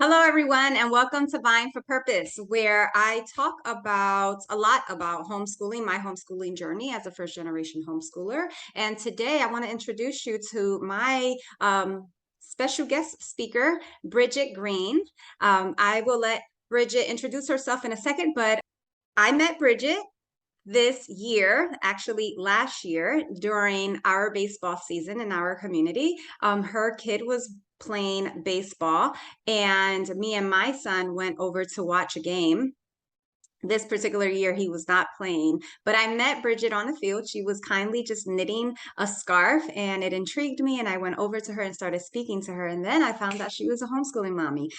Hello, everyone, and welcome to Vying for Purpose, where I talk a lot about homeschooling, my homeschooling journey as a first generation homeschooler. And today I want to introduce you to my special guest speaker, Bridget Green. I will let Bridget introduce herself in a second, but I met Bridget this year, actually last year, during our baseball season in our community. Her kid was playing baseball, and me and my son went over to watch a game. This particular year, he was not playing, but I met Bridget on the field. She was kindly just knitting a scarf, and it intrigued me. And I went over to her and started speaking to her. And then I found out she was a homeschooling mommy.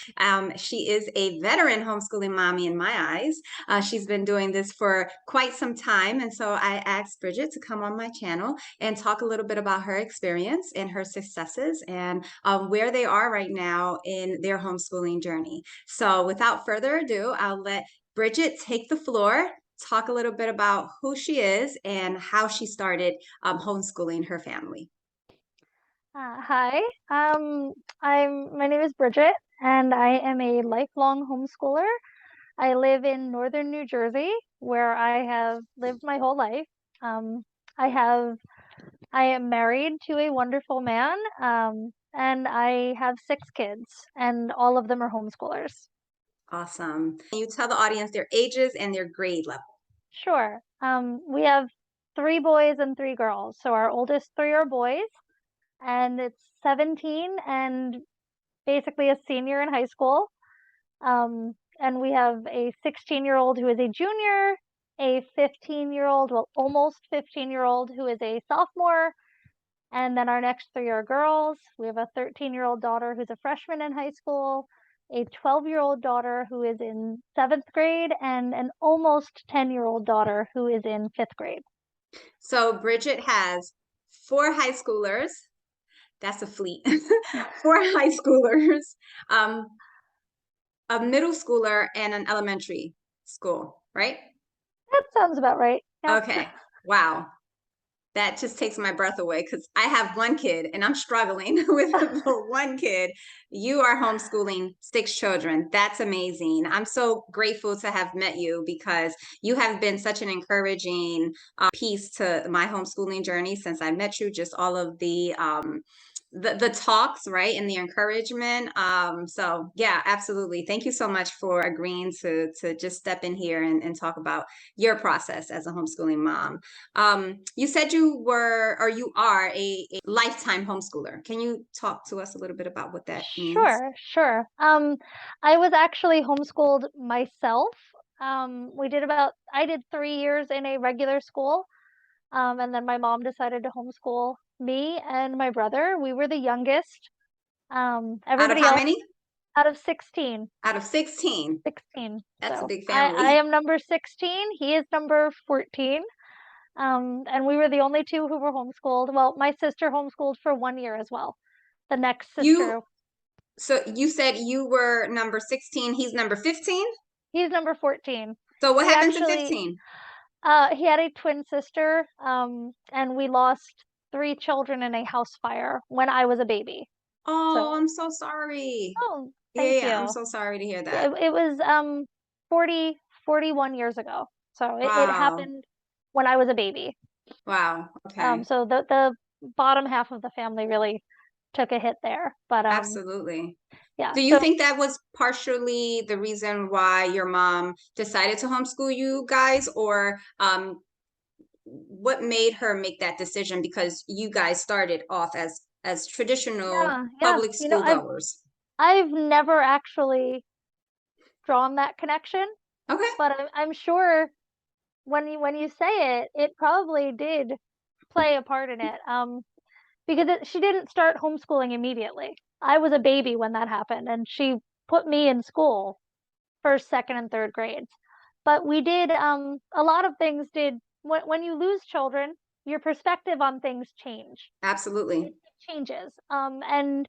She is a veteran homeschooling mommy in my eyes. She's been doing this for quite some time. And so I asked Bridget to come on my channel and talk a little bit about her experience and her successes and where they are right now in their homeschooling journey. So without further ado, I'll let Bridget, take the floor, talk a little bit about who she is and how she started homeschooling her family. Hi, my name is Bridget, and I am a lifelong homeschooler. I live in northern New Jersey, where I have lived my whole life. Um, I have, I am married to a wonderful man, and I have 6 kids, and all of them are homeschoolers. Awesome. Can you tell the audience their ages and their grade level? Sure. We have 3 boys and 3 girls. So our oldest 3 are boys, and it's 17 and basically a senior in high school. And we have a 16-year-old who is a junior, a 15-year-old, well, almost 15-year-old who is a sophomore, and then our next 3 are girls. We have a 13-year-old daughter who's a freshman in high school, a 12-year-old daughter who is in 7th grade, and an almost 10-year-old daughter who is in 5th grade. So Bridget has 4 high schoolers. That's a fleet. 4 high schoolers, um, a middle schooler, and an elementary school, right? That sounds about right. Yep. Okay. Wow. That just takes my breath away because I have 1 kid and I'm struggling with the 1 kid. You are homeschooling 6 children. That's amazing. I'm so grateful to have met you because you have been such an encouraging piece to my homeschooling journey since I met you. Just all of the talks, right, and the encouragement. So yeah, absolutely. Thank you so much for agreeing to just step in here and talk about your process as a homeschooling mom. You said you were or you are a lifetime homeschooler. Can you talk to us a little bit about what that means? Sure. I was actually homeschooled myself. I did 3 years in a regular school, and then my mom decided to homeschool me and my brother. We were the youngest. Out of Everybody how else many? out of 16. Out of 16. 16. That's a So big I family. am number 16. He is number 14. And we were the only two who were homeschooled. Well, my sister homeschooled for 1 year as well. The next You sister, so you said you were number 16, he's number 15? he's number 14. So what He happened to actually 15? he had a twin sister, and we lost 3 children in a house fire when I was a baby. Oh, So, I'm so sorry. oh, Yeah, thank yeah, I'm you. so sorry to hear Yeah, that. it was 41 years ago. So it Wow. happened when I was a baby. Wow. Okay. So the bottom half of the family really took a hit there. But Absolutely. yeah. Do you So think that was partially the reason why your mom decided to homeschool you guys, or what made her make that decision? Because you guys started off as traditional yeah, public you know, school goers. I've never actually drawn that connection, Okay. but I'm sure when you say it, it probably did play a part in it. Because she didn't start homeschooling immediately. I was a baby when that happened, and she put me in school first, second, and third grades. But we did a lot of things did when you lose children, your perspective on things change. Absolutely. It changes. And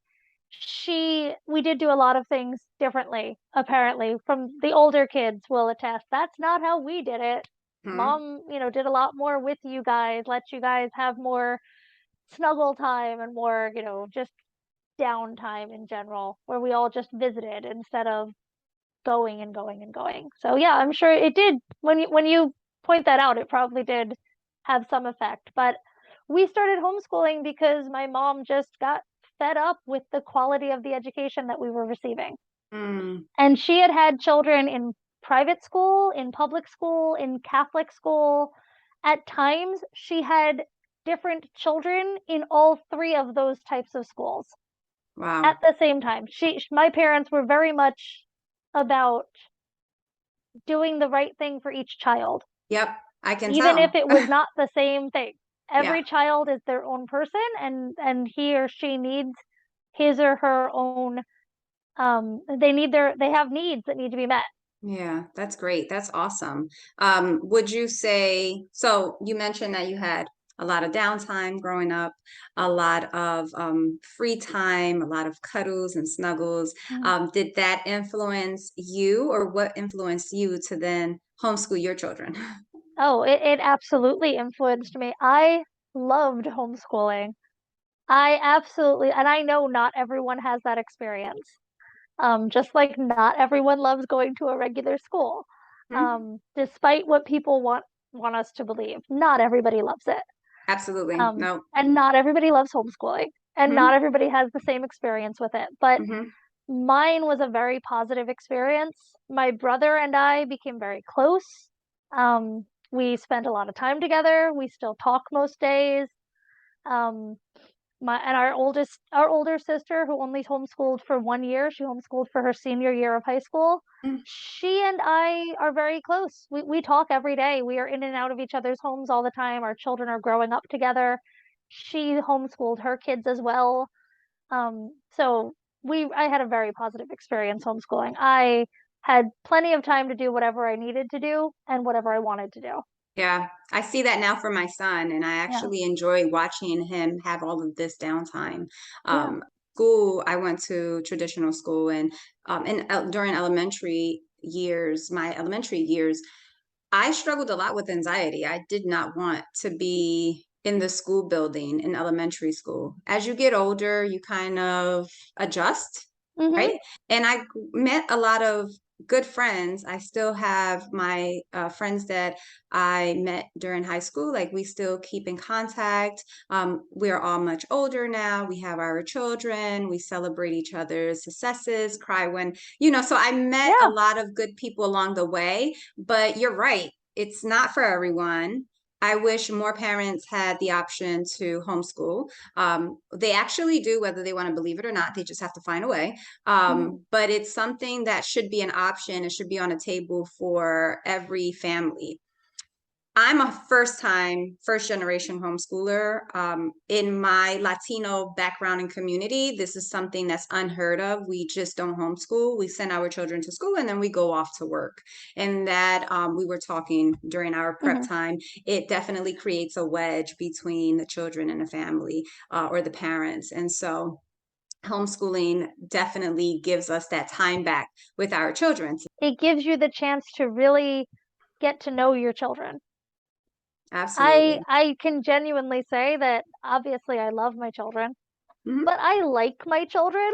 we did do a lot of things differently, apparently. From the older kids will attest. That's not how we did it. Hmm. Mom, did a lot more with you guys, let you guys have more snuggle time and more, just downtime in general, where we all just visited instead of going and going and going. So yeah, I'm sure it did. When you point that out, it probably did have some effect. But we started homeschooling because my mom just got fed up with the quality of the education that we were receiving. Mm, And she had had children in private school, in public school, in Catholic school. At times, she had different children in all three of those types of schools wow. at the same time. My parents were very much about doing the right thing for each child, Yep, I can even if tell. it was not the same thing. Yeah, Every child is their own person, and he or she needs his or her own they have needs that need to be met. yeah, that's great. That's awesome. Would you say, so you mentioned that you had a lot of downtime growing up, a lot of free time, a lot of cuddles and snuggles. Mhm. Did that influence you, or what influenced you to then homeschool your children? Oh, it absolutely influenced me. I loved homeschooling. I absolutely, and I know not everyone has that experience. Just like not everyone loves going to a regular school. Hmm? Despite what people want us to believe, not everybody loves it. Absolutely. No. And not everybody loves homeschooling, and not Hmm? everybody has the same experience with it. But Hmm. mine was a very positive experience. My brother and I became very close. We spent a lot of time together. We still talk most days. Um, our older sister, who only homeschooled for 1 year, she homeschooled for her senior year of high school. She and I are very close. We talk every day. We are in and out of each other's homes all the time. Our children are growing up together. She homeschooled her kids as well. So I had a very positive experience homeschooling. I had plenty of time to do whatever I needed to do and whatever I wanted to do. Yeah, I see that now for my son, and I Yeah. actually enjoy watching him have all of this downtime. Yeah. School, I went to traditional school, and during my elementary years, I struggled a lot with anxiety. I did not want to be in the school building in elementary school. As you get older, you kind of adjust, right? Hmm. And I met a lot of good friends. I still have my friends that I met during high school. Like we still keep in contact. We're all much older now. We have our children. We celebrate each other's successes, cry when, so I met a Yeah. lot of good people along the way, but you're right. It's not for everyone. I wish more parents had the option to homeschool. They actually do, whether they want to believe it or not. They just have to find a way. Hmm. But it's something that should be an option. It should be on a table for every family. I'm a first generation homeschooler. In my Latino background and community, this is something that's unheard of. We just don't homeschool. We send our children to school and then we go off to work. And that we were talking during our prep Hmm. time, it definitely creates a wedge between the children and the family or the parents. And so homeschooling definitely gives us that time back with our children. It gives you the chance to really get to know your children. I Absolutely. I can genuinely say that obviously I love my children, Hmm. but I like my children.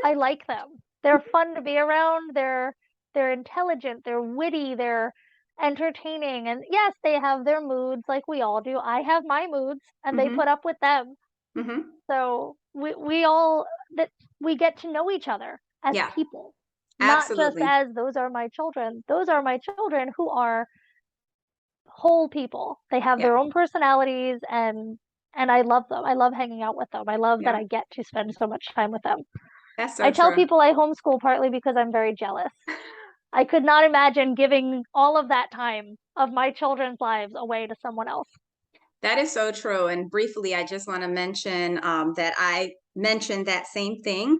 I like them. They're fun to be around. They're intelligent, they're witty, they're entertaining. And yes, they have their moods like we all do. I have my moods and they put Hmm. up with them. Hmm. So we all that we get to know each other as Yeah, people, not just absolutely. as those are my children. Those are my children who are whole people. They have Yeah, their own personalities, and I love them. I love hanging out with them. I love that yeah. I get to spend so much time with them. That's I so tell true. people I homeschool partly because I'm very jealous. I could not imagine giving all of that time of my children's lives away to someone else. That is so true. And briefly, I just want to mention that I mentioned that same thing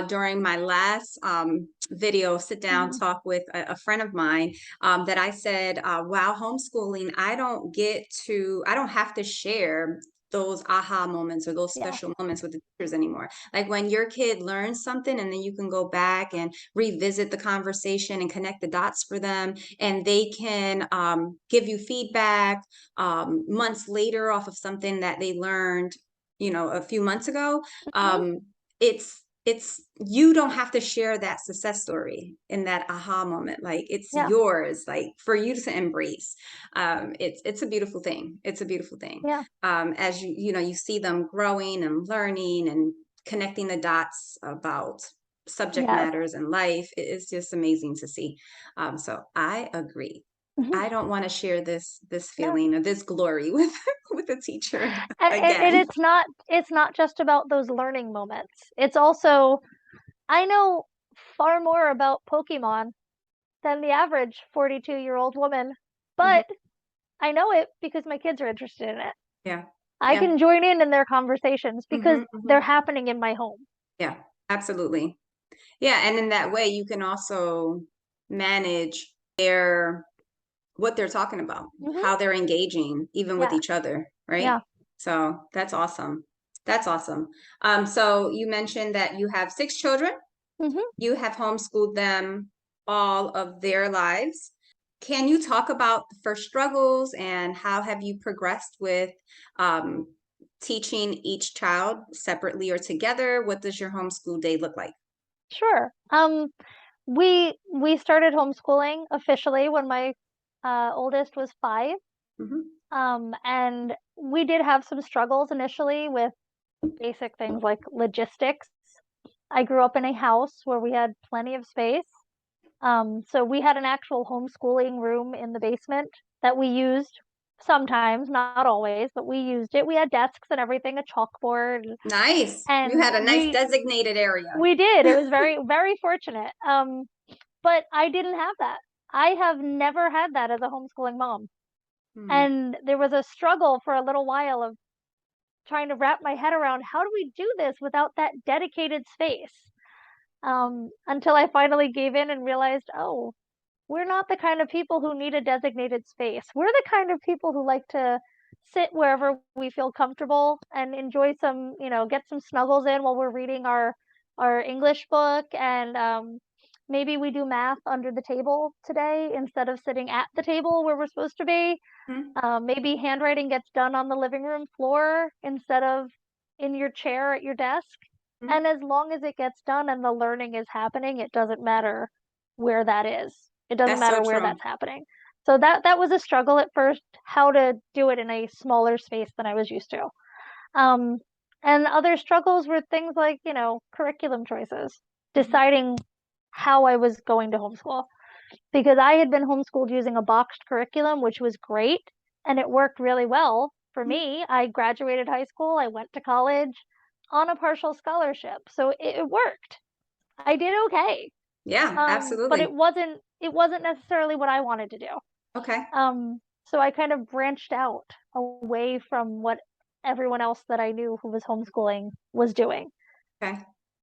during my last video, sit down, Mhm. talk with a friend of mine, that I said, while homeschooling, I don't have to share those aha moments or those Yeah. special moments with the teachers anymore. Like when your kid learns something and then you can go back and revisit the conversation and connect the dots for them, and they can give you feedback months later off of something that they learned, a few months ago. Mhm. Um, it's you don't have to share that success story in that aha moment. Like it's Yeah. yours, like for you to embrace. It's a beautiful thing. It's a beautiful thing. Yeah. As you see them growing and learning and connecting the dots about subject Yes. matters in life. It's just amazing to see. So I agree. I don't want to share this No. feeling or this glory with with a teacher And again. it's not just about those learning moments. It's also, I know far more about Pokemon than the average 42-year-old woman, Mhm. but I know it because my kids are interested in it. Yeah. I Yeah. can join in their conversations because Hmm, they're hmm. happening in my home. Yeah, absolutely. Yeah, and in that way you can also manage their what they're talking about, Hmm. how they're engaging even with Yeah. each other, right? Yeah. So that's awesome. That's awesome. So you mentioned that you have 6 children. Hmm. You have homeschooled them all of their lives. Can you talk about the first struggles and how have you progressed with um, teaching each child separately or together? What does your homeschool day look like? Sure. We started homeschooling officially when my oldest was 5. Hmm. And we did have some struggles initially with basic things like logistics. I grew up in a house where we had plenty of space. So we had an actual homeschooling room in the basement that we used sometimes, not always, but we used it. We had desks and everything, a chalkboard, Nice. You and had a nice designated area. we did. It was very, very fortunate. But I didn't have that. I have never had that as a homeschooling mom. Hmm. And there was a struggle for a little while of trying to wrap my head around how do we do this without that dedicated space? Until I finally gave in and realized, oh, we're not the kind of people who need a designated space. We're the kind of people who like to sit wherever we feel comfortable and enjoy some, get some snuggles in while we're reading our English book, and maybe we do math under the table today instead of sitting at the table where we're supposed to be. Hmm. Maybe handwriting gets done on the living room floor instead of in your chair at your desk. Hmm. And as long as it gets done and the learning is happening, it doesn't matter where that is. It doesn't That's so matter where true. that's happening. So that was a struggle at first, how to do it in a smaller space than I was used to. Um, and other struggles were things like, curriculum choices, Hmm. deciding how I was going to homeschool because I had been homeschooled using a boxed curriculum, which was great and it worked really well for me. I graduated high school, I went to college on a partial scholarship, so it worked. I did okay. Yeah, But absolutely. it wasn't necessarily what I wanted to do. Okay. So I kind of branched out away from what everyone else that I knew who was homeschooling was doing. Okay.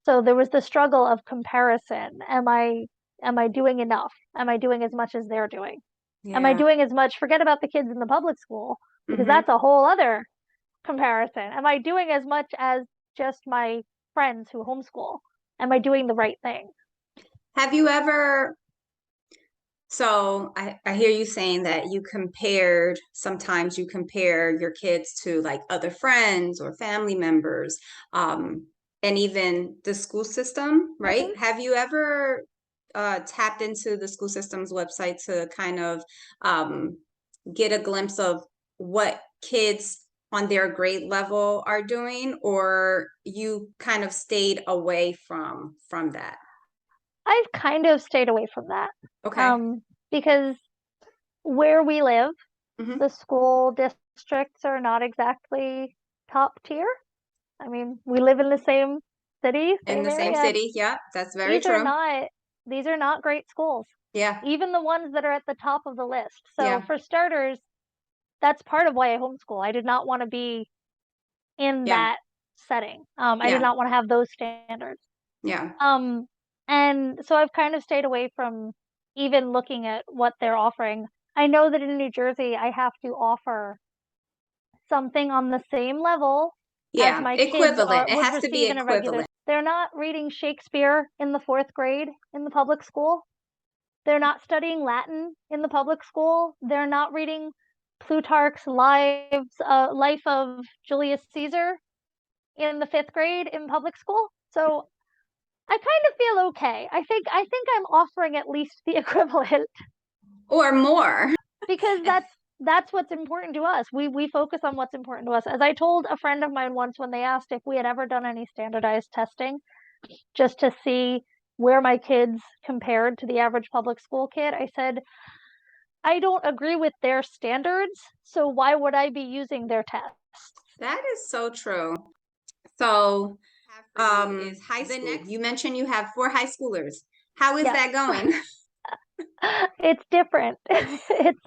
So there was the struggle of comparison. Am I doing enough? Am I doing as much as they're doing? Am I Yeah. doing as much? Forget about the kids in the public school because Hmm. that's a whole other comparison. Am I doing as much as just my friends who homeschool? Am I doing the right thing? Have you ever So I hear you saying that sometimes you compare your kids to like other friends or family members, um, and even the school system, right? Hmm. Have you ever tapped into the school system's website to kind of um, get a glimpse of what kids on their grade level are doing, or you kind of stayed away from that? I've kind of stayed away from that Okay. um, because where we live, Hmm. the school districts are not exactly top tier. I mean, we live in the same city, In same the same area. city. Yeah, that's very These are true. not these are not great schools. Yeah, Even the ones that are at the top of the list. So yeah, for starters, that's part of why I homeschool. I did not want to be in yeah, that setting. I did yeah, not want to have those standards. yeah, Um, and so I've kind of stayed away from even looking at what they're offering. I know that in New Jersey, I have to offer something on the same level as yeah. my kids Equivalent. are It would has to be receive in a regular. equivalent. They're not reading Shakespeare in the fourth grade in the public school. They're not studying Latin in the public school. They're not reading Plutarch's life of Julius Caesar in the fifth grade in public school. So I kind of feel okay. I think I'm offering at least the equivalent Or more. because that's what's important to us. We focus on what's important to us. As I told a friend of mine once when they asked if we had ever done any standardized testing just to see where my kids compared to the average public school kid, I said, I don't agree with their standards, so why would I be using their tests? That is so true. So, is high school. You mentioned you have four high schoolers. How is Yes. that going? It's different. It's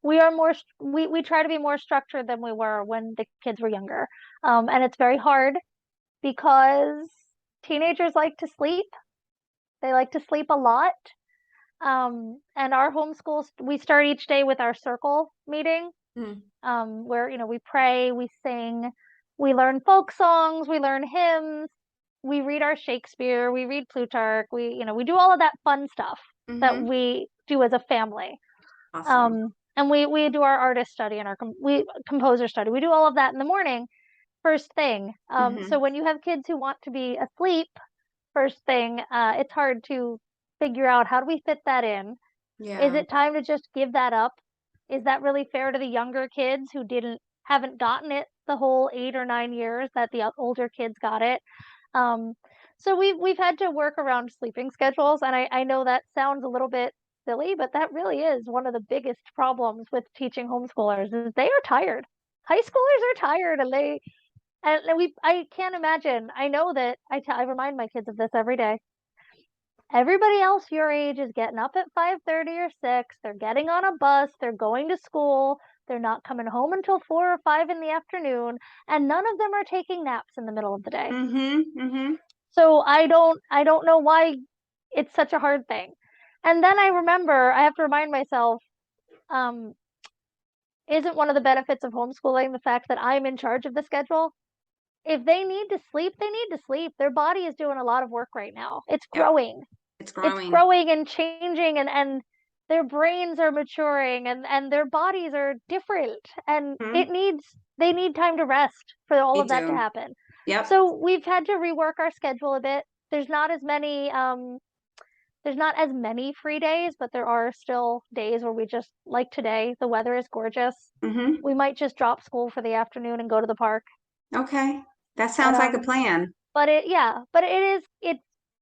we are more we try to be more structured than we were when the kids were younger. And it's very hard because teenagers like to sleep. They like to sleep a lot. And our homeschools, we start each day with our circle meeting, Mm, where, we pray, we sing, we learn folk songs, we learn hymns, we read our Shakespeare, we read Plutarch, we do all of that fun stuff that mm-hmm. we do as a family. Awesome. And we do our artist study and our composer study. We do all of that in the morning, first thing. Mm-hmm. So when you have kids who want to be asleep first thing, it's hard to figure out how do we fit that in. Is Yeah. it time to just give that up? Is that really fair to the younger kids who haven't gotten it the whole 8 or 9 years that the older kids got it? Um, so we've had to work around sleeping schedules, and I know that sounds a little bit silly, but that really is one of the biggest problems with teaching homeschoolers is they are tired. High schoolers are tired, and I can't imagine. I know that I remind my kids of this every day. Everybody else your age is getting up at 5:30 or 6. They're getting on a bus, they're going to school, they're not coming home until 4 or 5 in the afternoon, and none of them are taking naps in the middle of the day. Mm-hmm. Mm-hmm. So I don't know why it's such a hard thing. And then I remember I have to remind myself, um, isn't one of the benefits of homeschooling the fact that I'm in charge of the schedule? If they need to sleep, they need to sleep. Their body is doing a lot of work right now. It's Yep. growing. It's It's growing. growing and changing, and their brains are maturing, and their bodies are different, and Hmm. they need time to rest for all They of that to do. happen. Yep. So we've had to rework our schedule a bit. There's not as many free days, but there are still days where we just, like today, the weather is gorgeous. Mm-hmm. We might just drop school for the afternoon and go to the park. Okay. That But sounds like a plan. but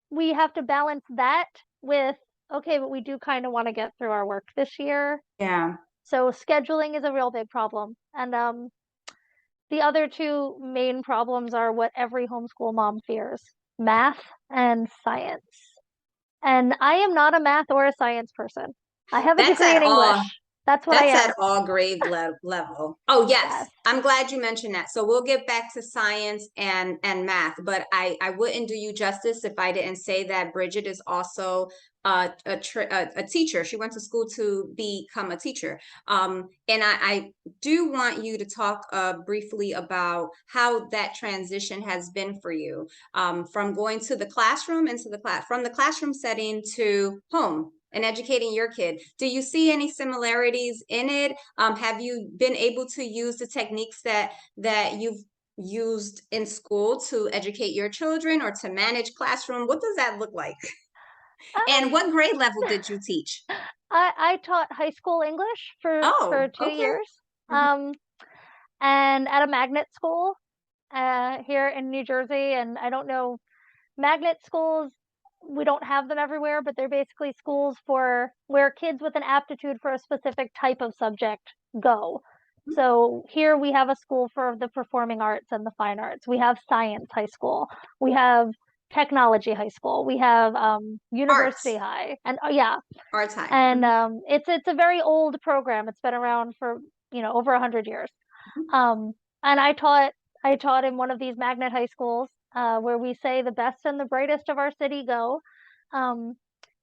we have to balance that with, okay, but we do kind of want to get through our work this year. Yeah. So scheduling is a real big problem. And the other two main problems are what every homeschool mom fears: math and science. And I am not a math or a science person. I have a That's degree at in all. English. That's what I That's am. at all grade level. Oh, yes. Yes. I'm glad you mentioned that. So we'll get back to science and math, but I wouldn't do you justice if I didn't say that Bridget is also a teacher. She went to school to become a teacher. And I do want you to talk briefly about how that transition has been for you, from going to the classroom into the class, from the classroom setting to home and educating your kid. Do you see any similarities in it? Have you been able to use the techniques that you've used in school to educate your children or to manage classroom? What does that look like? And Um, what grade level did you teach? I taught high school English for Oh, two okay. years. Mhm. Um, and at a magnet school here in New Jersey. And I don't know, magnet schools, we don't have them everywhere, but they're basically schools for where kids with an aptitude for a specific type of subject go. So here we have a school for the performing arts and the fine arts. We have science high school. We have technology high school. We have university Arts, high. And yeah, arts high. and Mhm. it's a very old program. It's been around for, over 100 years. And I taught in one of these magnet high schools, where we say the best and the brightest of our city go, um,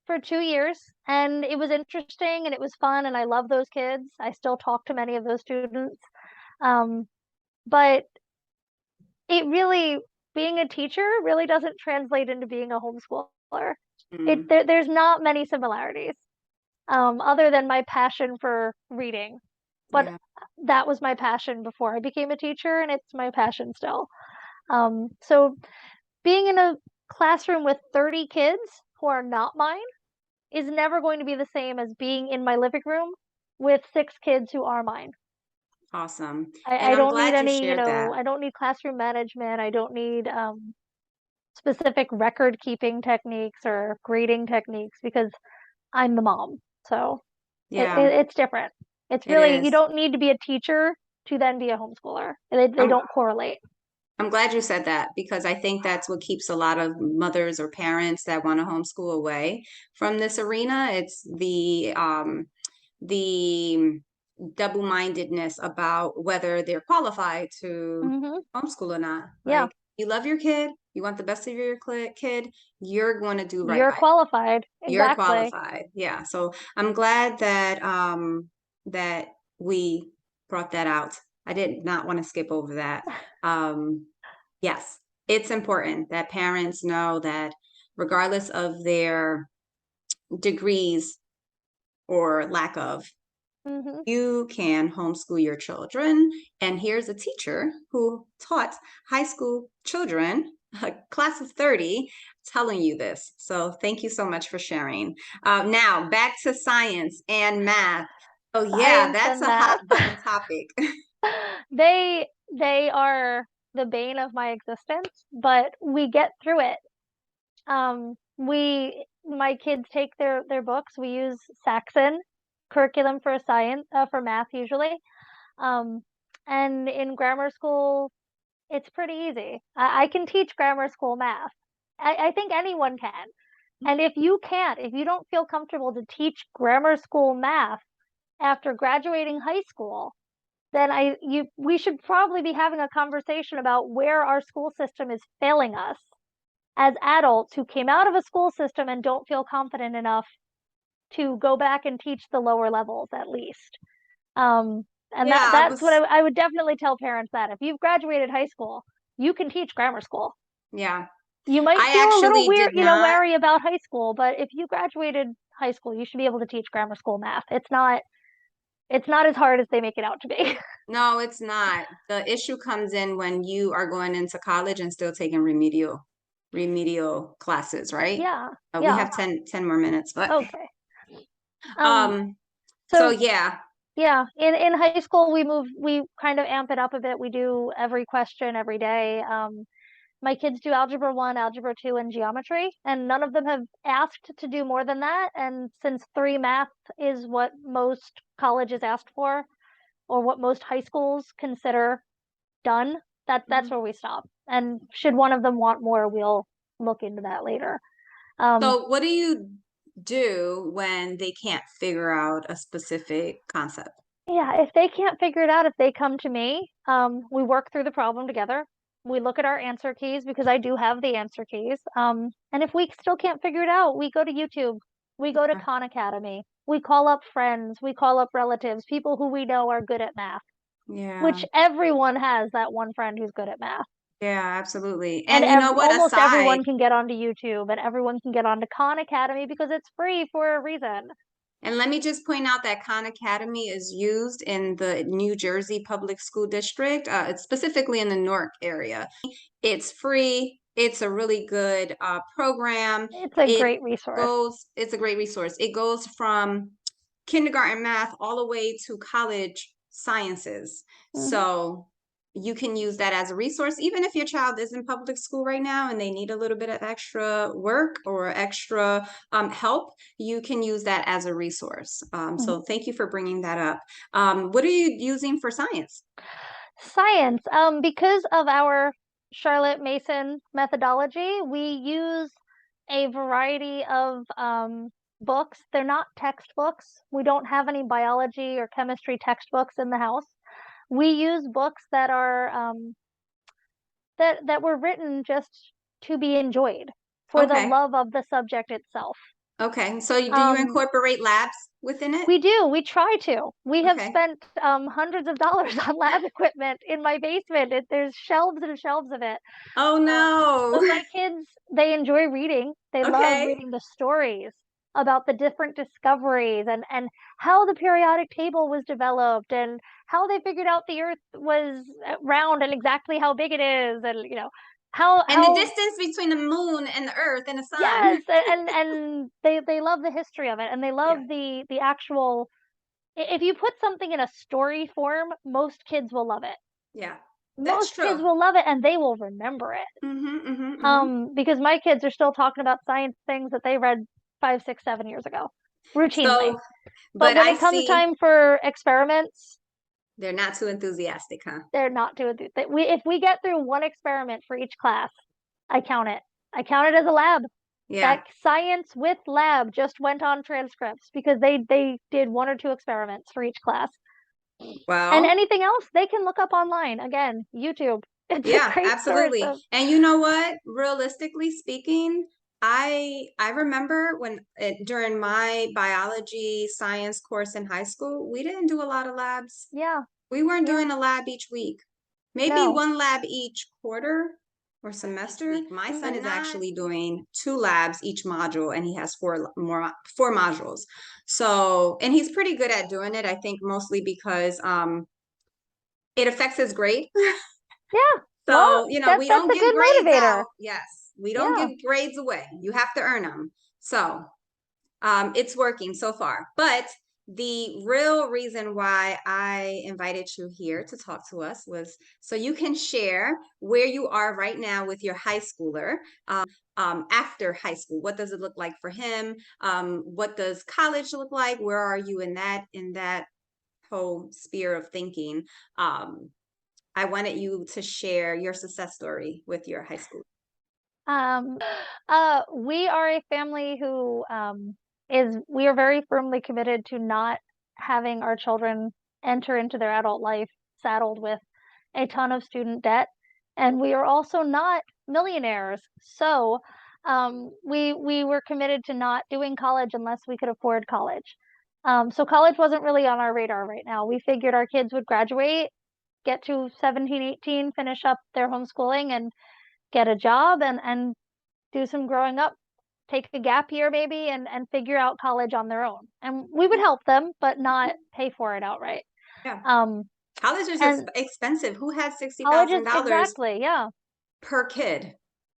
for 2 years. And it was interesting and it was fun. And I love those kids. I still talk to many of those students. Um, but it really, being a teacher really doesn't translate into being a homeschooler. Mm, There's not many similarities, other than my passion for reading. But yeah. that was my passion before I became a teacher, and it's my passion still. So being in a classroom with 30 kids who are not mine is never going to be the same as being in my living room with 6 kids who are mine. Awesome. And I I'm don't need glad you any, shared that. I don't need classroom management. I don't need specific record keeping techniques or grading techniques because I'm the mom. So Yeah, it's different. It's it really, you is. don't need to be a teacher to then be a homeschooler. They I'm don't correlate. I'm glad you said that because I think that's what keeps a lot of mothers or parents that want to homeschool away from this arena. It's the double-mindedness about whether they're qualified to Hmm. homeschool or not. Yeah, Like you love your kid, you want the best of your kid, you're going to do right you're by qualified. you're Exactly. qualified. Yeah. So I'm glad that that we brought that out. I did not want to skip over that. Um yes, it's important that parents know that regardless of their degrees or lack of, Hmm. you can homeschool your children. And here's a teacher who taught high school children, a class of 30, telling you this. So thank you so much for sharing. Now back to science and math. Oh yeah, Science that's and a hot math. button topic. They are the bane of my existence, but we get through it. My kids take their books. We use Saxon curriculum for science, for math usually. Um, and in grammar school, it's pretty easy. I can teach grammar school math. I think anyone can. And if you can't, if you don't feel comfortable to teach grammar school math after graduating high school, then we should probably be having a conversation about where our school system is failing us as adults who came out of a school system and don't feel confident enough to go back and teach the lower levels at least. And Yeah, I that's what was, I would definitely tell parents that if you've graduated high school, you can teach grammar school. yeah. You might I feel a little actually weird, did not. wary about high school, but if you graduated high school, you should be able to teach grammar school math. It's not as hard as they make it out to be. No, it's not. The issue comes in when you are going into college and still taking remedial classes, right? Yeah. We Yeah. have 10 more minutes, but Okay. Um, um, so so yeah, yeah, in high school we kind of amp it up a bit. We do every question every day. My kids do algebra 1, algebra 2, and geometry, and none of them have asked to do more than that. And since 3 math is what most colleges ask for, or what most high schools consider done, that's Mhm. where we stop. And should one of them want more, we'll look into that later. Um, So what do you do when they can't figure out a specific concept? Yeah, if they can't figure it out, if they come to me, we work through the problem together. We look at our answer keys because I do have the answer keys. And if we still can't figure it out, we go to YouTube, we go to Khan Academy, we call up friends, we call up relatives, people who we know are good at math, which Yeah, everyone has that one friend who's good at math. yeah, absolutely. And And you know what? almost Aside, everyone can get onto YouTube and everyone can get onto Khan Academy because it's free for a reason. and let me just point out that Khan Academy is used in the New Jersey Public School District. It's specifically in the Newark area. It's free. It's a really good program. It's a It great resource. it's a great resource. It goes from kindergarten math all the way to college sciences. Hmm. So you can use that as a resource, even if your child is in public school right now and they need a little bit of extra work or extra help, you can use that as a resource. So thank you for bringing that up. What are you using for science? Science, because of our Charlotte Mason methodology, we use a variety of books. They're not textbooks. We don't have any biology or chemistry textbooks in the house. We use books that are that were written just to be enjoyed for the Okay. love of the subject itself. Okay. So do you Um, incorporate labs within it? We do. We try to. We have Okay. spent hundreds of dollars on lab equipment in my basement. There's shelves and shelves of it. Oh no. But my kids, they enjoy reading. They love Okay. reading the stories about the different discoveries and how the periodic table was developed and how they figured out the Earth was round and exactly how big it is and And the how distance between the moon and the earth and the sun. yes, and they love the history of it, and they love Yeah, the actual if you put something in a story form, most kids will love it. yeah, that's Most true. kids will love it and they will remember it. Hmm. Because my kids are still talking about science things that they read 5, 6, 7 years ago, routinely. So, But but when I it comes see time for experiments, they're not too enthusiastic, huh? they're not doing it. We if we get through one experiment for each class, I count it. I count it as a lab. Yeah. That science with lab just went on transcripts because they did one or two experiments for each class. And Well, anything else they can look up online. Again, YouTube. It's a yeah, great source absolutely. of And you know what? Realistically speaking, I remember when during my biology science course in high school, we didn't do a lot of labs. yeah, We weren't yeah. doing a lab each week. Maybe No. one lab each quarter or semester. My son Mm-hmm. is actually doing two labs each module, and he has four modules. So, and he's pretty good at doing it. I think mostly because it affects his grade. Yeah. Well, So, we that's don't a give good grades motivator. out. Yes, we don't Yeah. give grades away. You have to earn them. So, it's working so far. But the real reason why I invited you here to talk to us was so you can share where you are right now with your high schooler. After high school, what does it look like for him? What does college look like? Where are you in that whole sphere of thinking? I wanted you to share your success story with your high school. Um, we are a family who we are very firmly committed to not having our children enter into their adult life saddled with a ton of student debt, and we are also not millionaires. So, we were committed to not doing college unless we could afford college. So college wasn't really on our radar right now. We figured our kids would graduate, get to 17, 18, finish up their homeschooling and get a job and do some growing up, take a gap year maybe and figure out college on their own. And we would help them, but not pay for it outright. Yeah. Um, College is and expensive. Who has college is $60,000 exactly, yeah, per kid?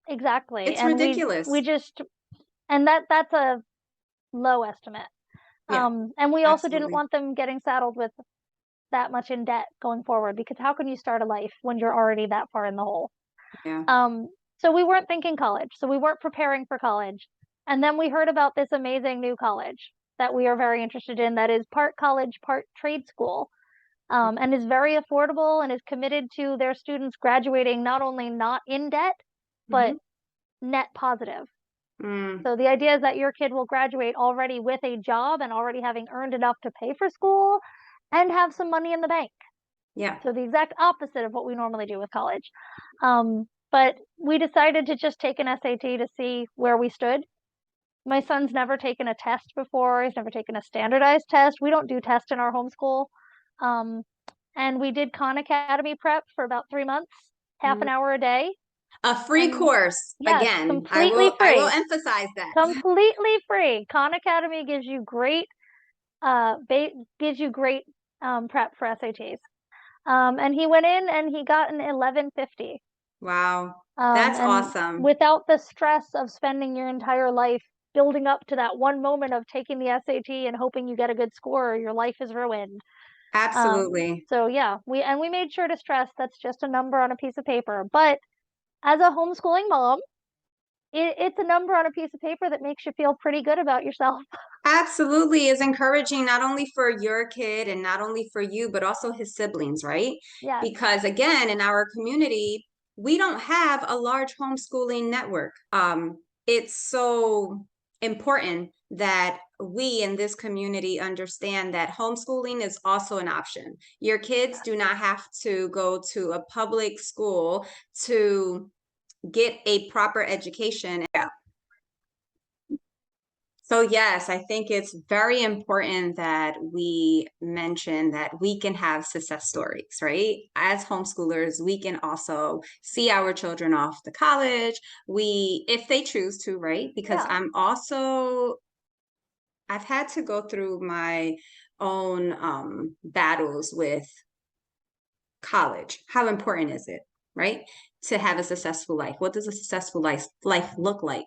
exactly. It's And we ridiculous. just and that's a low estimate. Yeah, And we also didn't absolutely. want them getting saddled with that much in debt going forward because how can you start a life when you're already that far in the hole? Yeah. Um, so we weren't thinking college. So we weren't preparing for college. And then we heard about this amazing new college that we are very interested in that is part college, part trade school, and is very affordable and is committed to their students graduating not only not in debt, but Hmm. net positive. Mm, So the idea is that your kid will graduate already with a job and already having earned enough to pay for school and have some money in the bank. yeah. So the exact opposite of what we normally do with college. But we decided to just take an SAT to see where we stood. My son's never taken a test before. He's never taken a standardized test. We don't do tests in our homeschool. Um, and we did Khan Academy prep for about 3 months, half Mm. an hour a day. A free And course. yes, Again, I completely will I will free, emphasize that. completely free. Khan Academy gives you great prep for SATs. And he went in and he got an 1150. Wow. That's And awesome. without the stress of spending your entire life building up to that one moment of taking the SAT and hoping you get a good score or your life is ruined. Absolutely. So yeah, we made sure to stress that's just a number on a piece of paper. But as a homeschooling mom, it's a number on a piece of paper that makes you feel pretty good about yourself. Absolutely is encouraging not only for your kid and not only for you, but also his siblings, right? Yes, Because again, in our community, we don't have a large homeschooling network. It's so important that we in this community understand that homeschooling is also an option. Your kids do not have to go to a public school to get a proper education. So yes, I think it's very important that we mention that we can have success stories, right? As homeschoolers, we can also see our children off to college. If they choose to, right? Because yeah. I've had to go through my own battles with college. How important is it? right? To have a successful life. What does a successful life look like?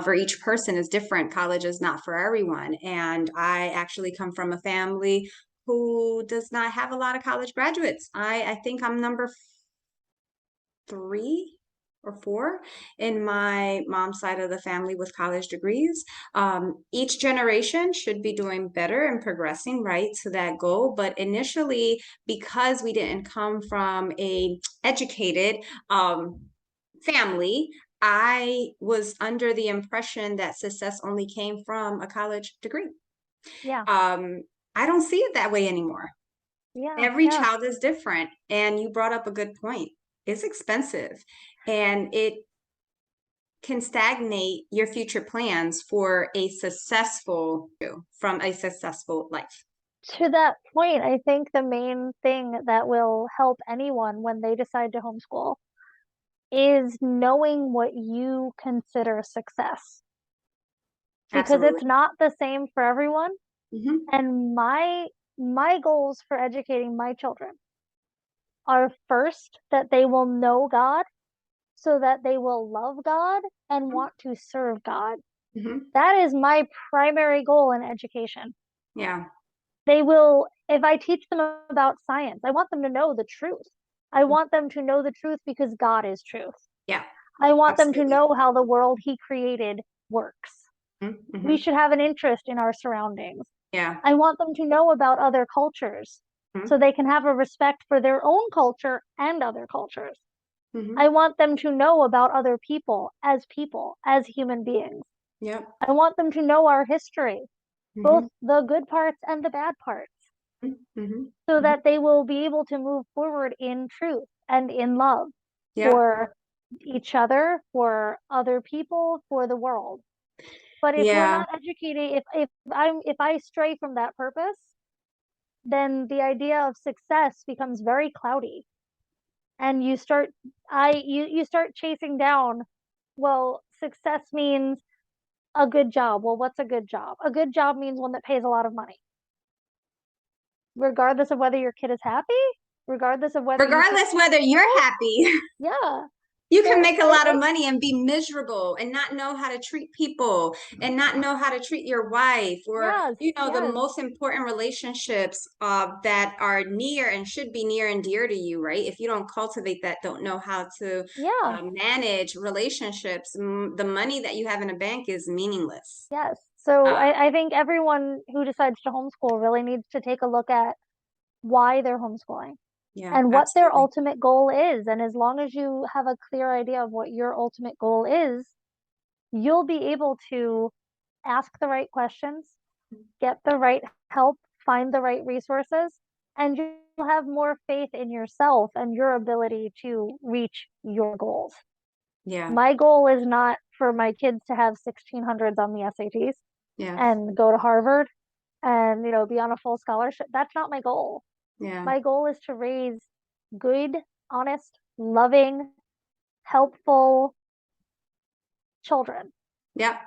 For each person is different. College is not for everyone. And I actually come from a family who does not have a lot of college graduates. I think I'm number three or four in my mom's side of the family with college degrees. Each generation should be doing better and progressing right to that goal. But initially, because we didn't come from a educated family, I was under the impression that success only came from a college degree. Yeah. Um, I don't see it that way anymore. Yeah. Every Yeah. child is different. And you brought up a good point. It's expensive and it can stagnate your future plans for a successful from a successful life. To that point, I think the main thing that will help anyone when they decide to homeschool is knowing what you consider success, because it's Absolutely. not the same for everyone. Hmm. And my goals for educating my children are first that they will know God so that they will love God and want to serve God. Hmm. That is my primary goal in education. Yeah. They will, if I teach them about science, I want them to know the truth. I want them to know the truth because God is truth. Yeah. I want them to Absolutely. know how the world He created works. We Hmm. should have an interest in our surroundings. Yeah. I want them to know about other cultures so Hmm. they can have a respect for their own culture and other cultures. I Hmm. want them to know about other people, as human beings. Yep. I want them to know our history, both Hmm. the good parts and the bad parts, Hmm. so Hmm. that they will be able to move forward in truth and in love Yep. for each other, for other people, for the world. But if we're Yeah. not educated, if I stray from that purpose, then the idea of success becomes very cloudy. And you start chasing down, well, success means a good job. Well, what's a good job? A good job means one that pays a lot of money, regardless of whether your kid is happy, regardless of whether you teach Regardless whether you're well. happy. Yeah. You can So make a lot of money and be miserable and not know how to treat people and not know how to treat your wife or, yes, the yes, most important relationships that are near and should be near and dear to you, right? If you don't cultivate that, don't know how to yeah, manage relationships, the money that you have in a bank is meaningless. yes. So Uh, I think everyone who decides to homeschool really needs to take a look at why they're homeschooling yeah, and what their absolutely. ultimate goal is. And as long as you have a clear idea of what your ultimate goal is, you'll be able to ask the right questions, get the right help, find the right resources, and you'll have more faith in yourself and your ability to reach your goals. Yeah, My goal is not for my kids to have 1600s on the SATs yeah, and go to Harvard and, be on a full scholarship. That's not my goal. yeah, My goal is to raise good, honest, loving, helpful children. yeah.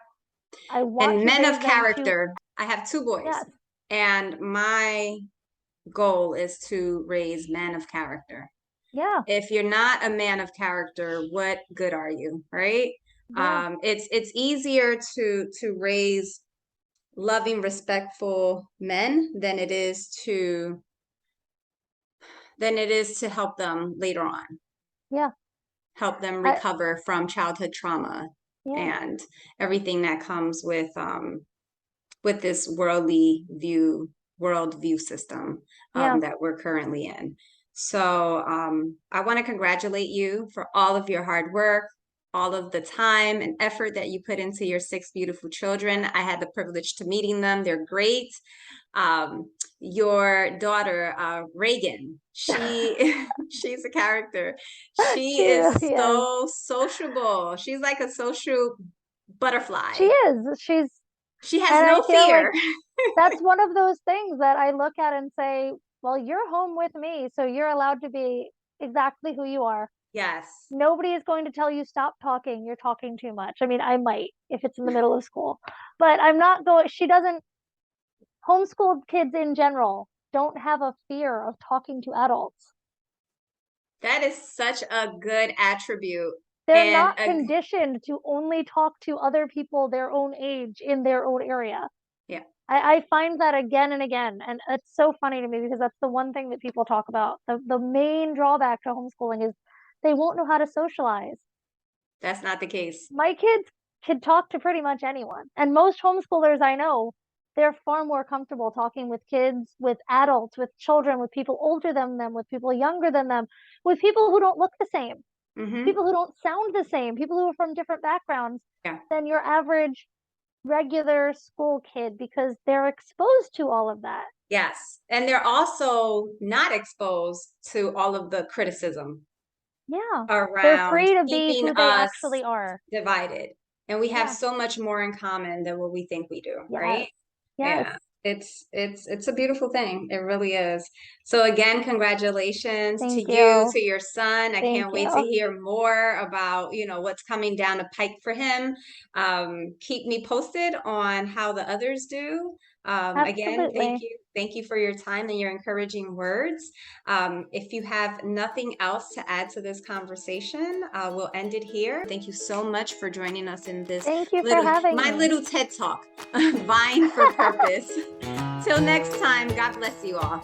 I want And to men raise of them to, character. I have two boys, yes, and my goal is to raise men of character. yeah, If you're not a man of character, what good are you, right? yeah, It's easier to raise loving, respectful men than it is to help them later on, yeah, help them I, recover from childhood trauma yeah, and everything that comes with this world view system yeah. that we're currently in. So I want to congratulate you for all of your hard work, all of the time and effort that you put into your six beautiful children. I had the privilege to meeting them. They're great. Your daughter, Reagan, she's a character. She She is really is. so sociable. She's like a social She butterfly. is. She has And I no feel like fear. that's one of those things that I look at and say, well, you're home with me, so you're allowed to be exactly who you are. Yes. Nobody is going to tell you stop talking. You're talking too much. I mean, I might if it's in the middle of school, but I'm not going. She doesn't. Homeschooled kids in general don't have a fear of talking to adults. That is such a good attribute. They're And not conditioned to only talk to other people their own age in their own area. yeah, I find that again and again, and it's so funny to me because that's the one thing that people talk about. The main drawback to homeschooling is they won't know how to socialize. that's not the case. My kids can talk to pretty much anyone, and most homeschoolers I know, they're far more comfortable talking with kids, with adults, with children, with people older than them, with people younger than them, with people who don't look the same, Hmm. people who don't sound the same, people who are from different backgrounds Yeah. than your average regular school kid because they're exposed to all of that. Yes. And they're also not exposed to all of the criticism Yeah. They're around free to be keeping who they us actually are. divided. And we have Yeah. so much more in common than what we think we do, Yes. right? Yes. Yeah. It's a beautiful thing. It really is. So again, congratulations to Thank you, you. to your son. I Thank can't wait to you. hear more about, what's coming down the pike for him. Keep me posted on how the others do. Again, thank Absolutely. you. Thank you for your time and your encouraging words. If you have nothing else to add to this conversation, we'll end it here. Thank you so much for joining us in this Thank you for having my me. little TED Talk, Vying for Purpose. Till next time, God bless you all.